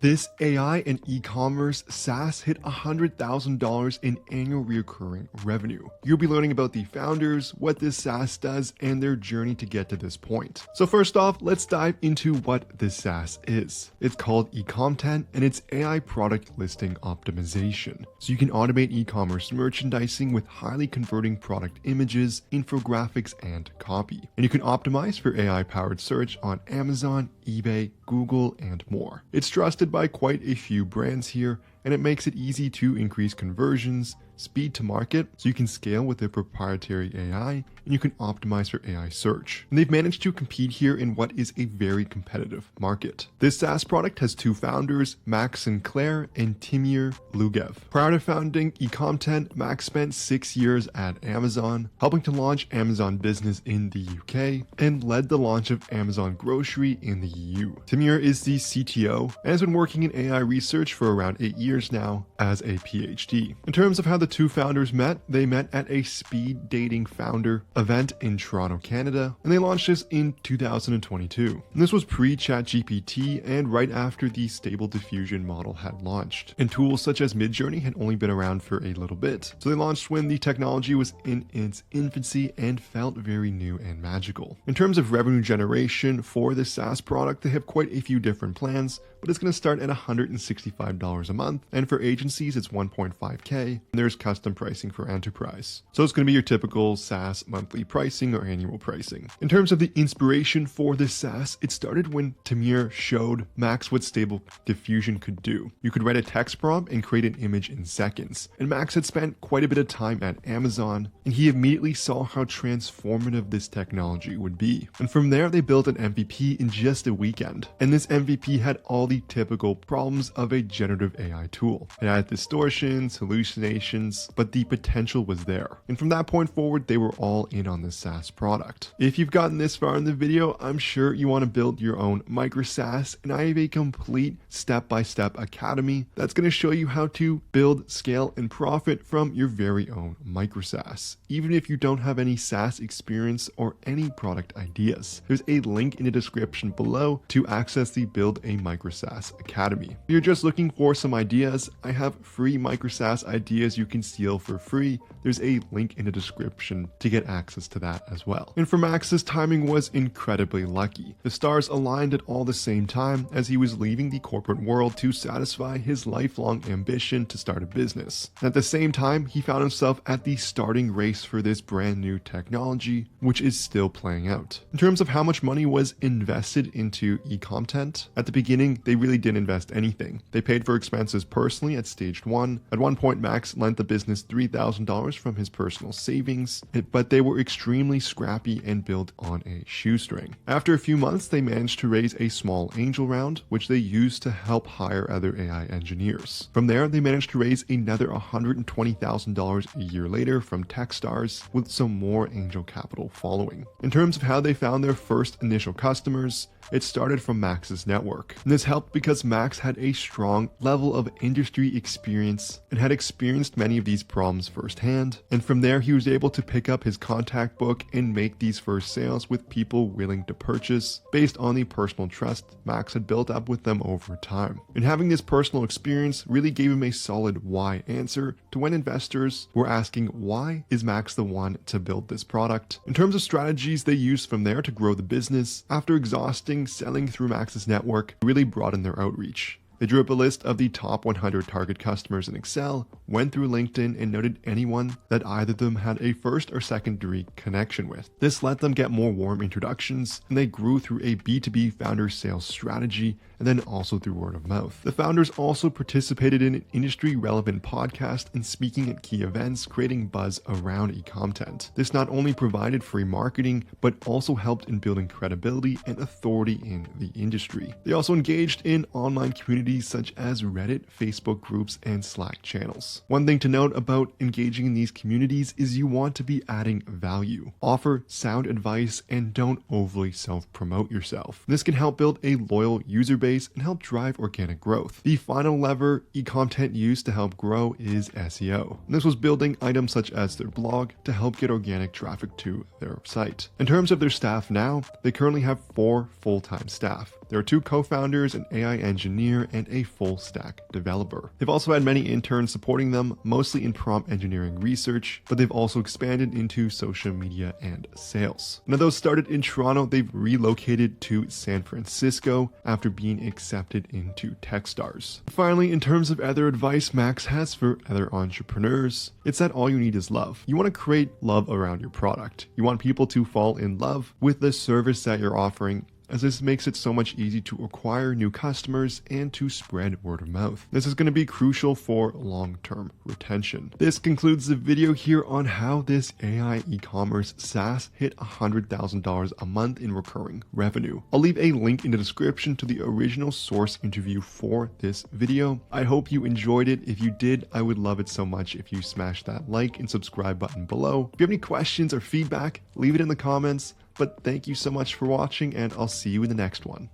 This AI and e-commerce SaaS hit $100,000 in annual recurring revenue. You'll be learning about the founders, what this SaaS does, and their journey to get to this point. So first off, let's dive into what this SaaS is. It's called Ecomtent, and it's AI product listing optimization. So you can automate e-commerce merchandising with highly converting product images, infographics, and copy. And you can optimize for AI-powered search on Amazon, eBay, Google, and more. It's trusted by quite a few brands here, and it makes it easy to increase conversions, speed to market, so you can scale with their proprietary AI, and you can optimize for AI search. And they've managed to compete here in what is a very competitive market. This SaaS product has two founders, Max Sinclair and Timur Lugev. Prior to founding Ecomtent, Max spent 6 years at Amazon, helping to launch Amazon Business in the UK, and led the launch of Amazon Grocery in the EU. Timur is the CTO and has been working in AI research for around 8 years now as a PhD. In terms of how the two founders met, they met at a speed dating founder event in Toronto, Canada, and they launched this in 2022. And this was pre-ChatGPT and right after the Stable Diffusion model had launched. And tools such as Midjourney had only been around for a little bit. So they launched when the technology was in its infancy and felt very new and magical. In terms of revenue generation for this SaaS product, they have quite a few different plans, but it's going to start at $165 a month. And for agencies, it's $1.5K. And there's custom pricing for enterprise. So it's going to be your typical SaaS monthly pricing or annual pricing. In terms of the inspiration for this SaaS, it started when Timur showed Max what Stable Diffusion could do. You could write a text prompt and create an image in seconds. And Max had spent quite a bit of time at Amazon, and he immediately saw how transformative this technology would be. And from there, they built an MVP in just a weekend. And this MVP had all the typical problems of a generative AI tool. It had distortions, hallucinations, but the potential was there. And from that point forward, they were all in on this SaaS product. If you've gotten this far in the video, I'm sure you want to build your own micro SaaS, and I have a complete step-by-step academy that's going to show you how to build, scale, and profit from your very own micro SaaS, even if you don't have any SaaS experience or any product ideas. There's a link in the description below to access the Build a Micro SaaS Academy. If you're just looking for some ideas, I have free micro SaaS ideas you can steal for free. There's a link in the description to get access to that as well. And for Max, his timing was incredibly lucky. The stars aligned at all the same time as he was leaving the corporate world to satisfy his lifelong ambition to start a business. And at the same time, he found himself at the starting race for this brand new technology, which is still playing out. In terms of how much money was invested into Ecomtent, at the beginning, they really didn't invest anything. They paid for expenses personally at stage 1. At one point, Max lent the business $3,000 from his personal savings, but they were extremely scrappy and built on a shoestring. After a few months, they managed to raise a small angel round, which they used to help hire other AI engineers. From there, they managed to raise another $120,000 a year later from Techstars, with some more angel capital following. In terms of how they found their first initial customers, it started from Max's network. And this helped because Max had a strong level of industry experience and had experienced many of these problems firsthand. And from there, he was able to pick up his contact book and make these first sales with people willing to purchase based on the personal trust Max had built up with them over time. And having this personal experience really gave him a solid why answer to when investors were asking, why is Max the one to build this product? In terms of strategies they used from there to grow the business, after exhausting selling through Max's network, really broadened their outreach. They drew up a list of the top 100 target customers in Excel, went through LinkedIn, and noted anyone that either of them had a first or second degree connection with. This let them get more warm introductions, and they grew through a B2B founder sales strategy, and then also through word of mouth. The founders also participated in an industry relevant podcast and speaking at key events, creating buzz around Ecomtent. This not only provided free marketing, but also helped in building credibility and authority in the industry. They also engaged in online communities such as Reddit, Facebook groups, and Slack channels. One thing to note about engaging in these communities is you want to be adding value. Offer sound advice and don't overly self-promote yourself. This can help build a loyal user base and help drive organic growth. The final lever Ecomtent used to help grow is SEO. And this was building items such as their blog to help get organic traffic to their site. In terms of their staff now, they currently have 4 full-time staff. There are 2 co-founders, an AI engineer, and a full stack developer. They've also had many interns supporting them, mostly in prompt engineering research, but they've also expanded into social media and sales. Now, those started in Toronto, they've relocated to San Francisco after being accepted into Techstars. Finally, in terms of other advice Max has for other entrepreneurs, it's that all you need is love. You want to create love around your product. You want people to fall in love with the service that you're offering, as this makes it so much easier to acquire new customers and to spread word of mouth. This is going to be crucial for long-term retention. This concludes the video here on how this AI e-commerce SaaS hit $100,000 a month in recurring revenue. I'll leave a link in the description to the original source interview for this video. I hope you enjoyed it. If you did, I would love it so much if you smash that like and subscribe button below. If you have any questions or feedback, leave it in the comments. But thank you so much for watching, and I'll see you in the next one.